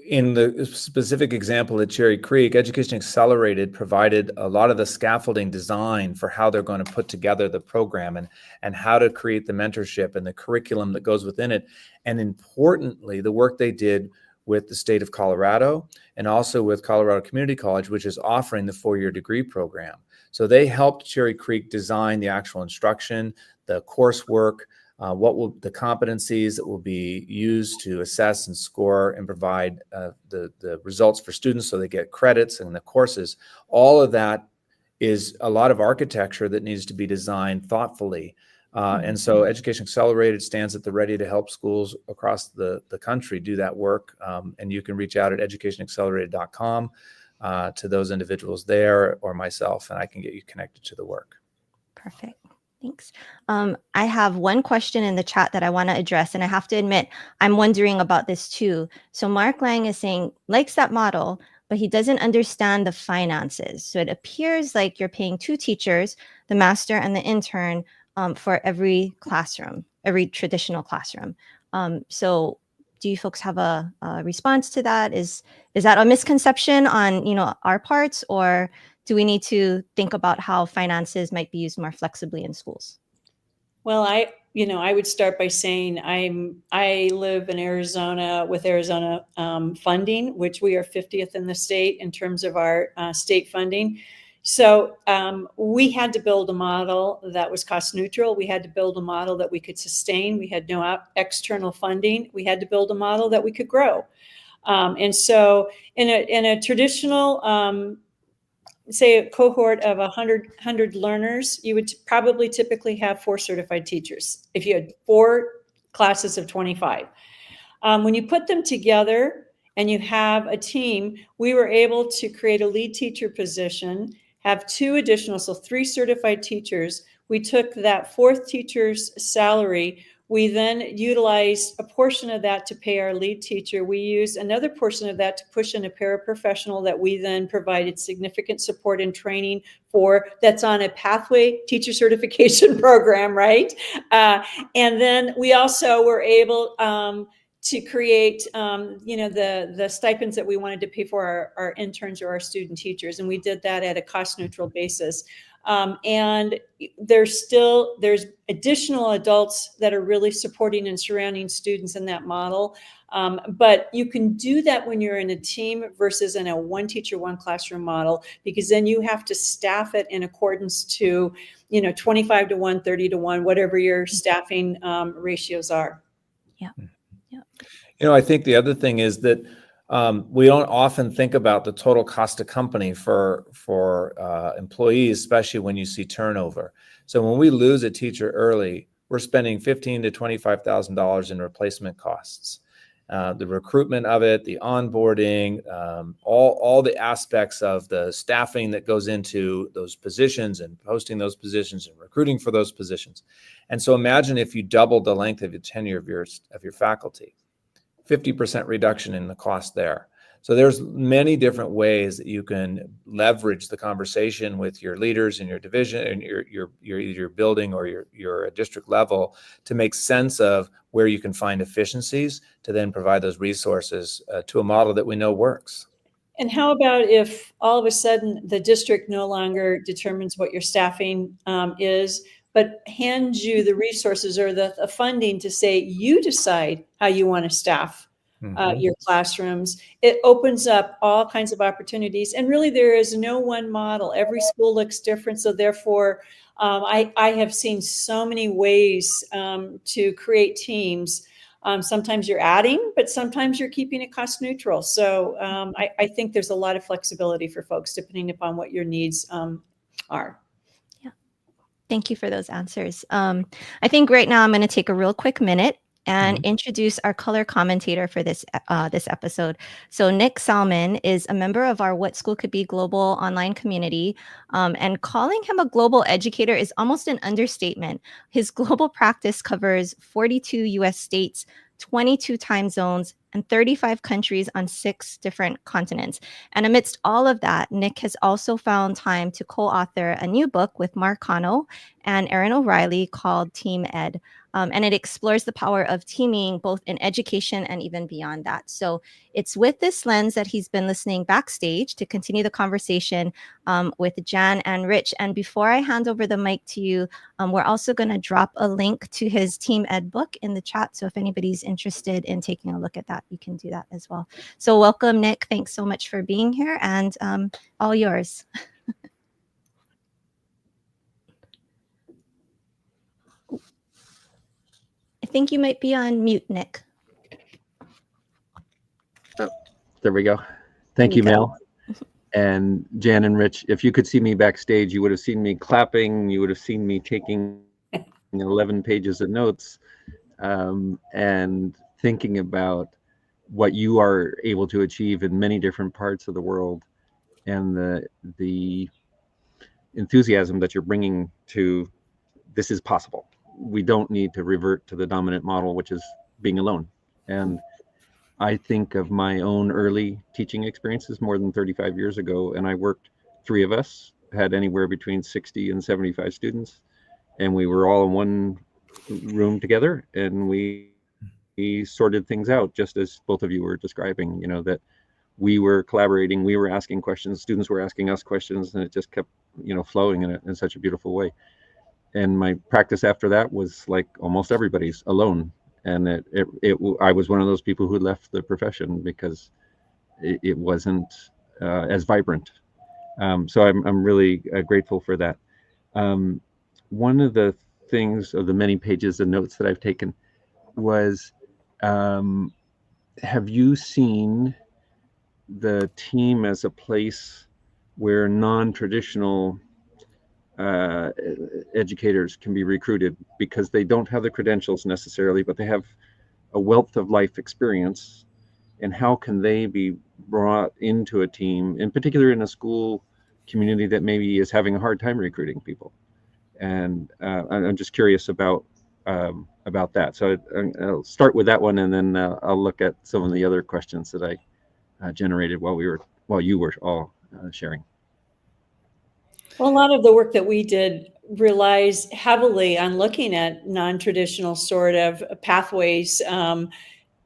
in the specific example at Cherry Creek, Education Accelerated provided a lot of the scaffolding design for how they're going to put together the program and how to create the mentorship and the curriculum that goes within it. And importantly, the work they did with the state of Colorado and also with Colorado Community College, which is offering the 4-year degree program. So they helped Cherry Creek design the actual instruction, the coursework, what will the competencies that will be used to assess and score and provide the results for students so they get credits and the courses. All of that is a lot of architecture that needs to be designed thoughtfully. And so Education Accelerated stands at the ready to help schools across the country do that work. And you can reach out at educationaccelerated.com to those individuals there or myself, and I can get you connected to the work.
Perfect. Thanks. I have one question in the chat that I want to address, and I have to admit, I'm wondering about this too. So Mark Lang is saying, likes that model, but he doesn't understand the finances. So it appears like you're paying 2 teachers, the master and the intern, for every classroom, every traditional classroom. So do you folks have a response to that? Is that a misconception on our parts, or do we need to think about how finances might be used more flexibly in schools?
Well, I would start by saying I live in Arizona with Arizona funding, which we are 50th in the state in terms of our state funding. So we had to build a model that was cost neutral. We had to build a model that we could sustain. We had no external funding. We had to build a model that we could grow. And so in a traditional say a cohort of 100 learners, you would probably typically have 4 certified teachers if you had 4 classes of 25. When you put them together and you have a team, we were able to create a lead teacher position, have 2 additional, so 3 certified teachers. We took that 4th teacher's salary. We then utilized a portion of that to pay our lead teacher. We used another portion of that to push in a paraprofessional that we then provided significant support and training for, that's on a pathway teacher certification program, right? And then we also were able to create, the stipends that we wanted to pay for our interns or our student teachers. And we did that at a cost neutral basis. And there's additional adults that are really supporting and surrounding students in that model. But you can do that when you're in a team versus in a 1 teacher, 1 classroom model, because then you have to staff it in accordance to, 25 to 1, 30 to 1, whatever your staffing ratios are.
I think the other thing is that we don't often think about the total cost to company for employees, especially when you see turnover. So when we lose a teacher early, we're spending $15,000 to $25,000 in replacement costs. The recruitment of it, the onboarding, all the aspects of the staffing that goes into those positions and posting those positions and recruiting for those positions. And so imagine if you doubled the length of your tenure of your faculty. 50% reduction in the cost there. So there's many different ways that you can leverage the conversation with your leaders in your division and your building or your district level to make sense of where you can find efficiencies to then provide those resources to a model that we know works.
And how about if all of a sudden the district no longer determines what your staffing is, but hands you the resources or the funding to say, you decide how you want to staff your classrooms. It opens up all kinds of opportunities. And really, there is no one model. Every school looks different. So therefore, I have seen so many ways to create teams. Sometimes you're adding, but sometimes you're keeping it cost neutral. So I think there's a lot of flexibility for folks depending upon what your needs are.
Thank you for those answers. I think right now I'm going to take a real quick minute and introduce our color commentator for this episode. So Nick Salmon is a member of our What School Could Be global online community, and calling him a global educator is almost an understatement. His global practice covers 42 U.S. states, 22 time zones, and 35 countries on 6 different continents. And amidst all of that, Nick has also found time to co-author a new book with Mark Cano and Erin O'Reilly called Team Ed. And it explores the power of teaming both in education and even beyond that. So it's with this lens that he's been listening backstage to continue the conversation with Jan and Rich. And before I hand over the mic to you, we're also going to drop a link to his Team Ed book in the chat. So if anybody's interested in taking a look at that, you can do that as well. So welcome, Nick. Thanks so much for being here, and all yours. I think you might be on mute, Nick.
Oh, there we go. Thank you, Mel. And Jan and Rich, if you could see me backstage, you would have seen me clapping. You would have seen me taking 11 pages of notes and thinking about what you are able to achieve in many different parts of the world and the enthusiasm that you're bringing to this is possible. We don't need to revert to the dominant model, which is being alone. And I think of my own early teaching experiences more than 35 years ago, and I worked, 3 of us had anywhere between 60 and 75 students, and we were all in one room together, and we sorted things out, just as both of you were describing, that we were collaborating, we were asking questions, students were asking us questions, and it just kept, flowing in such a beautiful way. And my practice after that was like almost everybody's, alone. And I was one of those people who left the profession because it wasn't as vibrant. So I'm really grateful for that. One of the things of the many pages of notes that I've taken was, have you seen the team as a place where non-traditional educators can be recruited because they don't have the credentials necessarily, but they have a wealth of life experience. And how can they be brought into a team, in particular in a school community that maybe is having a hard time recruiting people? And I'm just curious about that. So I'll start with that one, and then I'll look at some of the other questions that I generated while you were all sharing.
Well, a lot of the work that we did relies heavily on looking at non-traditional sort of pathways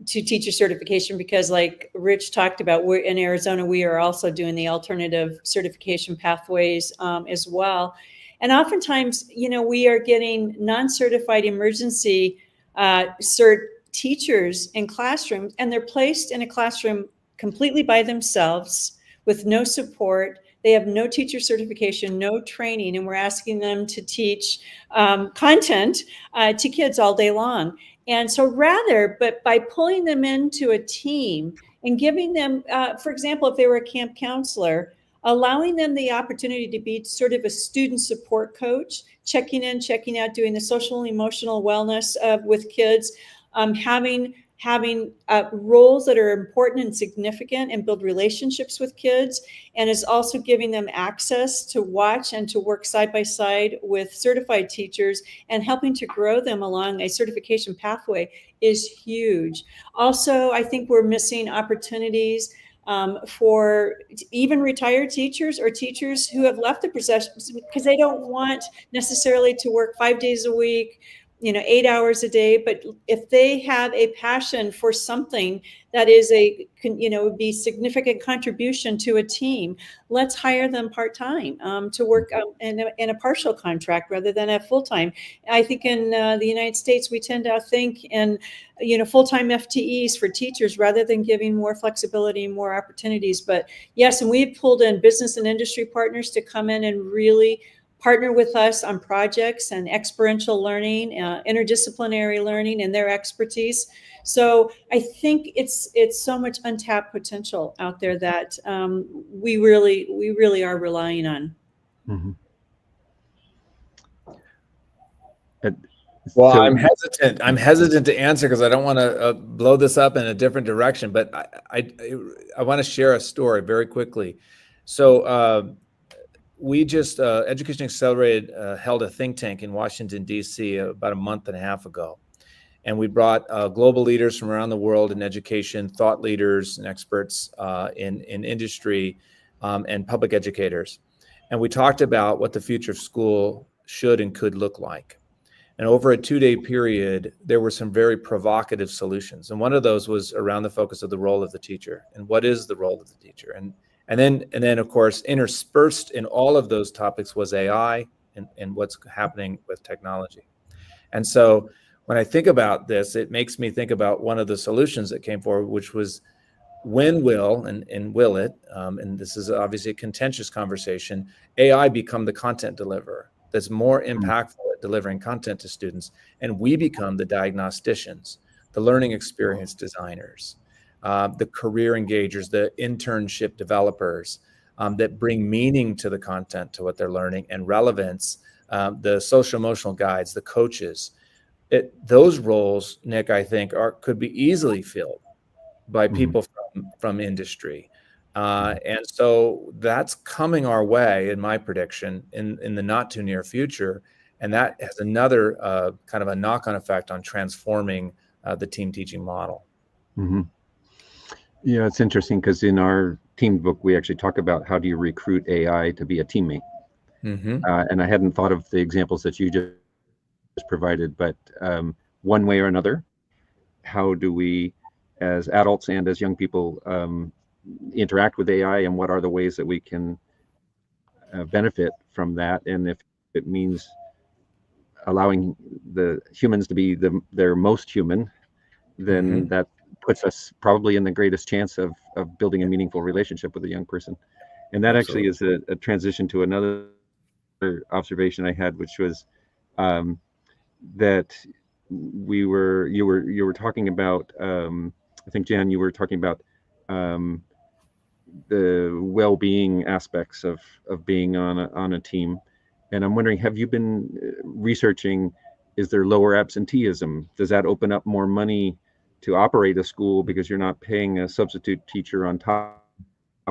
to teacher certification, because like Rich talked about, we're in Arizona, we are also doing the alternative certification pathways as well. And oftentimes, we are getting non-certified emergency cert teachers in classrooms, and they're placed in a classroom completely by themselves with no support. They have no teacher certification, no training, and we're asking them to teach content to kids all day long. And so but by pulling them into a team and giving them, for example, if they were a camp counselor, allowing them the opportunity to be sort of a student support coach, checking in, checking out, doing the social and emotional wellness with kids, having roles that are important and significant and build relationships with kids, and is also giving them access to watch and to work side by side with certified teachers and helping to grow them along a certification pathway is huge. Also, I think we're missing opportunities for even retired teachers or teachers who have left the profession because they don't want necessarily to work 5 days a week, 8 hours a day. But if they have a passion for something that is would be significant contribution to a team, let's hire them part-time to work in a partial contract rather than a full-time. I think in the United States, we tend to think in, full-time FTEs for teachers rather than giving more flexibility and more opportunities. But yes, and we've pulled in business and industry partners to come in and really partner with us on projects and experiential learning, interdisciplinary learning, and their expertise. So I think it's so much untapped potential out there that we really are relying on.
Mm-hmm.
Well, I'm hesitant to answer because I don't want to blow this up in a different direction. But I want to share a story very quickly. So we just Education Accelerated held a think tank in Washington, D.C. about a month and a half ago. And we brought global leaders from around the world in education, thought leaders and experts in industry, and public educators. And we talked about what the future of school should and could look like. And over a 2-day period, there were some very provocative solutions. And one of those was around the focus of the role of the teacher. And what is the role of the teacher? And then, of course, interspersed in all of those topics was AI and what's happening with technology. And so when I think about this, it makes me think about one of the solutions that came forward, which was when will, and will it, and this is obviously a contentious conversation, AI become the content deliverer that's more impactful at delivering content to students, and we become the diagnosticians, the learning experience designers, the career engagers, the internship developers that bring meaning to the content, to what they're learning, and relevance, the social emotional guides, the coaches. Those roles, Nick, I think could be easily filled by people from industry. And so that's coming our way, in my prediction, in the not too near future. And that has another kind of a knock-on effect on transforming the team teaching model.
Mm-hmm. Yeah, it's interesting because in our team book, we actually talk about how do you recruit AI to be a teammate. Mm-hmm. And I hadn't thought of the examples that you just provided, but one way or another, how do we, as adults and as young people, interact with AI, and what are the ways that we can benefit from that? And if it means allowing the humans to be their most human, then that puts us probably in the greatest chance of building a meaningful relationship with a young person. And that actually is a transition to another observation I had, which was that you were talking about, I think, Jan, you were talking about the well-being aspects of being on a team. And I'm wondering, have you been researching, is there lower absenteeism? Does that open up more money to operate a school because you're not paying a substitute teacher on top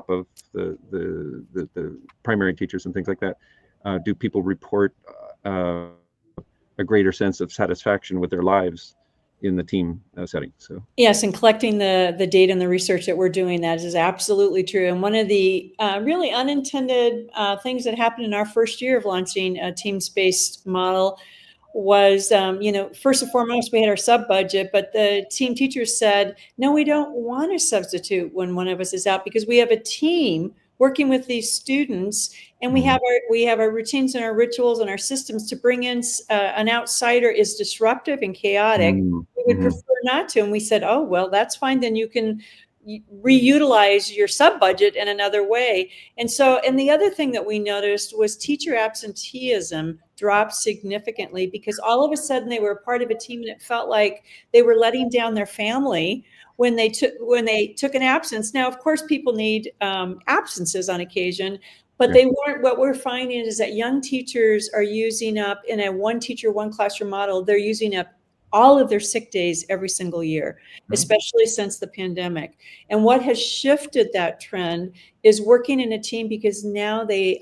of the primary teachers and things like that? Do people report a greater sense of satisfaction with their lives in the team setting? So
yes, and collecting the data and the research that we're doing, that is absolutely true. And one of the really unintended things that happened in our first year of launching a teams-based model was, first and foremost, we had our sub budget, but the team teachers said, no, we don't want to substitute when one of us is out, because we have a team working with these students, and we have our routines and our rituals and our systems. To bring in an outsider is disruptive and chaotic. We would prefer not to. And we said, oh, well, that's fine. Then you can reutilize your sub budget in another way. And the other thing that we noticed was teacher absenteeism dropped significantly, because all of a sudden they were a part of a team and it felt like they were letting down their family when they took an absence. Now, of course, people need absences on occasion, but they weren't. What we're finding is that young teachers are using up, in a one teacher, one classroom model, they're using up all of their sick days every single year, especially since the pandemic. And what has shifted that trend is working in a team, because now they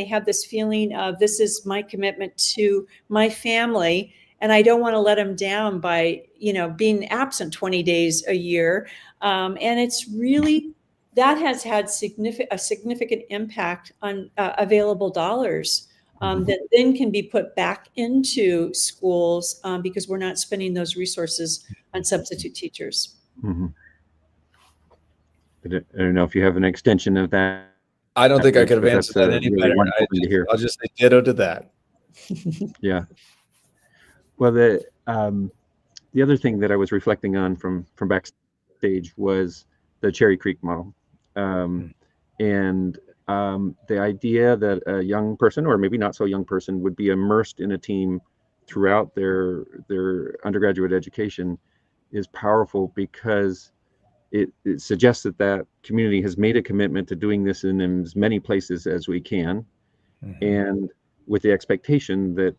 have this feeling of, this is my commitment to my family, and I don't want to let them down by, being absent 20 days a year. And it's really, that has had a significant impact on available dollars that then can be put back into schools, because we're not spending those resources on substitute teachers.
I don't know if you have an extension of that.
I don't think I could have answered that any better. I'll just say ditto to that.
Yeah. Well, the other thing that I was reflecting on from backstage was the Cherry Creek model, and the idea that a young person, or maybe not so young person, would be immersed in a team throughout their undergraduate education is powerful, because it suggests that community has made a commitment to doing this in as many places as we can, and with the expectation that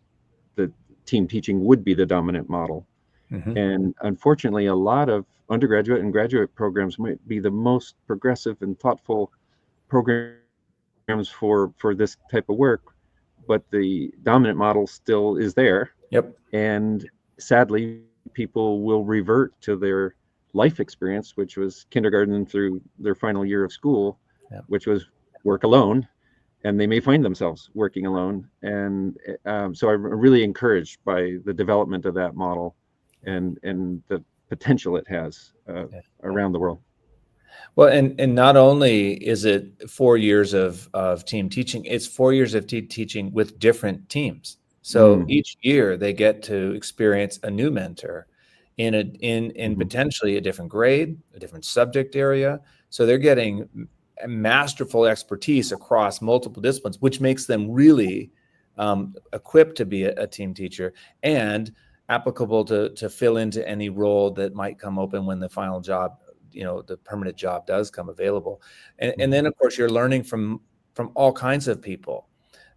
the team teaching would be the dominant model. And unfortunately, a lot of undergraduate and graduate programs might be the most progressive and thoughtful programs for this type of work, but the dominant model still is there. And sadly, people will revert to their life experience, which was kindergarten through their final year of school, which was work alone, and they may find themselves working alone. And so I'm really encouraged by the development of that model and the potential it has around the world.
Well, and not only is it 4 years of team teaching, it's 4 years of teaching with different teams. So each year they get to experience a new mentor in potentially a different grade, a different subject area. So they're getting masterful expertise across multiple disciplines, which makes them really equipped to be a team teacher and applicable to fill into any role that might come open when the final job, the permanent job does come available. And then, of course, you're learning from all kinds of people.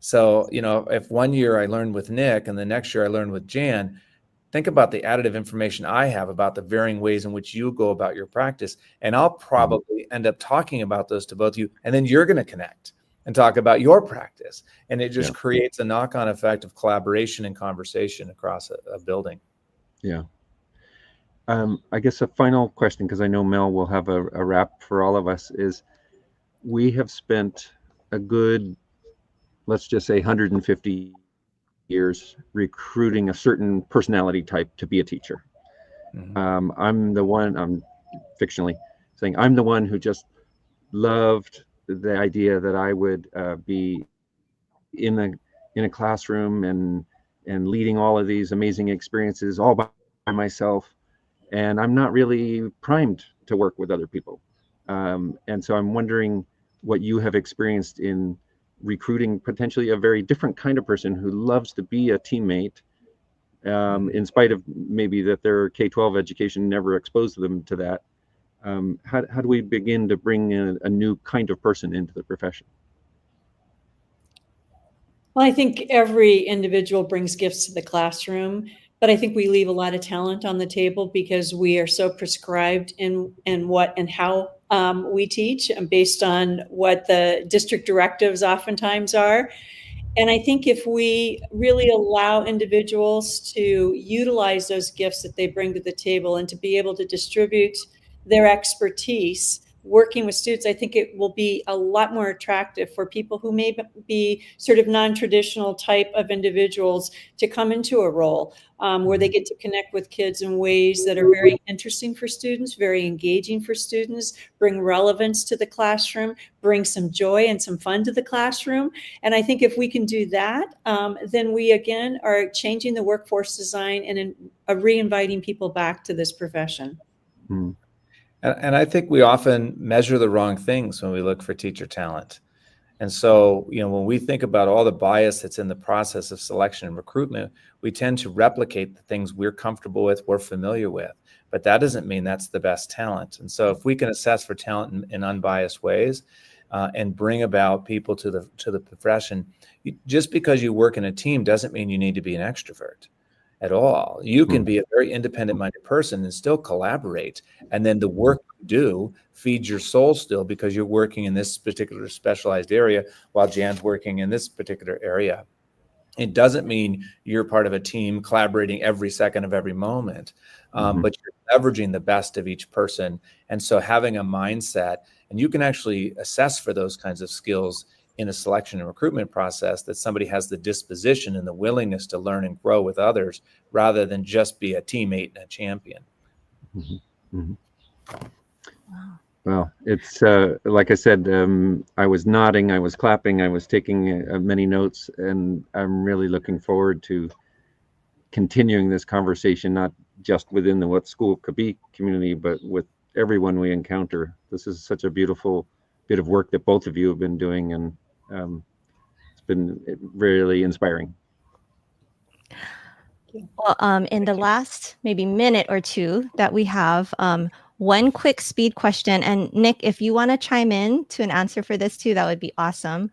So, if one year I learned with Nick and the next year I learned with Jan, think about the additive information I have about the varying ways in which you go about your practice. And I'll probably end up talking about those to both of you. And then you're going to connect and talk about your practice. And it just creates a knock-on effect of collaboration and conversation across a building.
Yeah. I guess a final question, because I know Mel will have a wrap for all of us, is we have spent a good, let's just say 150 years recruiting a certain personality type to be a teacher. I'm the one, I'm fictionally saying, I'm the one who just loved the idea that I would be in a classroom and leading all of these amazing experiences all by myself. And I'm not really primed to work with other people. And so I'm wondering what you have experienced in recruiting potentially a very different kind of person who loves to be a teammate, in spite of maybe that their K-12 education never exposed them to that. how do we begin to bring a new kind of person into the profession?
Well, I think every individual brings gifts to the classroom, but I think we leave a lot of talent on the table because we are so prescribed in what and how we teach, and based on what the district directives oftentimes are. And I think if we really allow individuals to utilize those gifts that they bring to the table and to be able to distribute their expertise working with students, I think it will be a lot more attractive for people who may be sort of non-traditional type of individuals to come into a role where they get to connect with kids in ways that are very interesting for students, very engaging for students, bring relevance to the classroom, bring some joy and some fun to the classroom. And I think if we can do that, then we again are changing the workforce design and re-inviting people back to this profession.
Mm.
And I think we often measure the wrong things when we look for teacher talent. And so, when we think about all the bias that's in the process of selection and recruitment, we tend to replicate the things we're comfortable with, we're familiar with. But that doesn't mean that's the best talent. And so if we can assess for talent in unbiased ways and bring about people to the profession, just because you work in a team doesn't mean you need to be an extrovert at all. You can be a very independent-minded person and still collaborate. And then the work you do feeds your soul still because you're working in this particular specialized area while Jan's working in this particular area. It doesn't mean you're part of a team collaborating every second of every moment, but you're leveraging the best of each person. And so having a mindset, and you can actually assess for those kinds of skills in a selection and recruitment process, that somebody has the disposition and the willingness to learn and grow with others rather than just be a teammate and a champion.
Well, it's like I said, I was nodding, I was clapping, I was taking many notes, and I'm really looking forward to continuing this conversation, not just within the What School Could Be community, but with everyone we encounter. This is such a beautiful bit of work that both of you have been doing, and it's been really inspiring.
Well, in the last maybe minute or two that we have, one quick speed question. And Nick, if you want to chime in to an answer for this too, that would be awesome.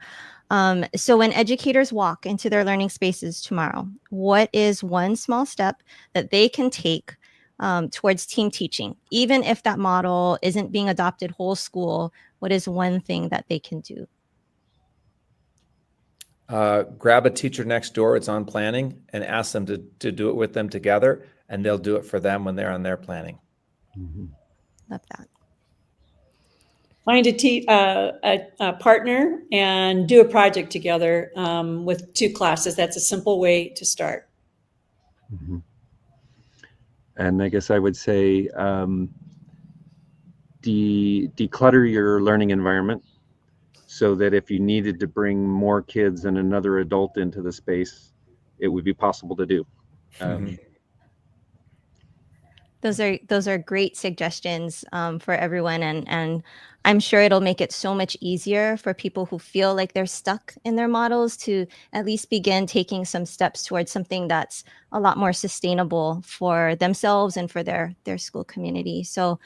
So when educators walk into their learning spaces tomorrow, what is one small step that they can take towards team teaching? Even if that model isn't being adopted whole school, what is one thing that they can do?
Grab a teacher next door, it's on planning, and ask them to do it with them together, and they'll do it for them when they're on their planning.
Love that.
Find a partner and do a project together with two classes. That's a simple way to start.
And I guess I would say declutter your learning environment so that if you needed to bring more kids and another adult into the space, it would be possible to do.
Those are great suggestions for everyone, and I'm sure it'll make it so much easier for people who feel like they're stuck in their models to at least begin taking some steps towards something that's a lot more sustainable for themselves and for their school community. So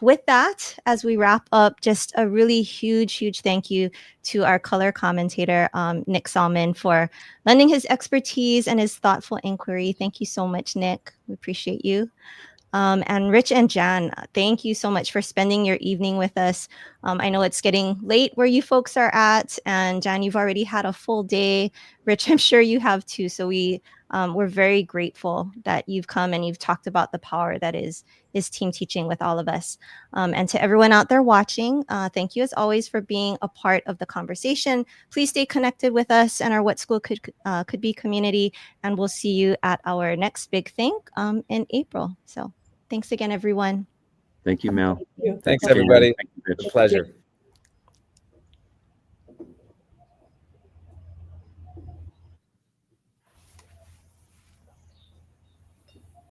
with that, as we wrap up, just a really huge thank you to our color commentator, Nick Salmon, for lending his expertise and his thoughtful inquiry. Thank you so much, Nick. We appreciate you. And Rich and Jan, thank you so much for spending your evening with us. I know it's getting late where you folks are at, and Jan, you've already had a full day. Rich, I'm sure you have too. So we're very grateful that you've come and you've talked about the power that is team teaching with all of us. And to everyone out there watching, thank you as always for being a part of the conversation. Please stay connected with us and our What School Could Be community, and we'll see you at our next Big Think in April. So thanks again, everyone.
Thank you, Mel.
Thanks, everybody.
Thank you, Rich.
It's a pleasure.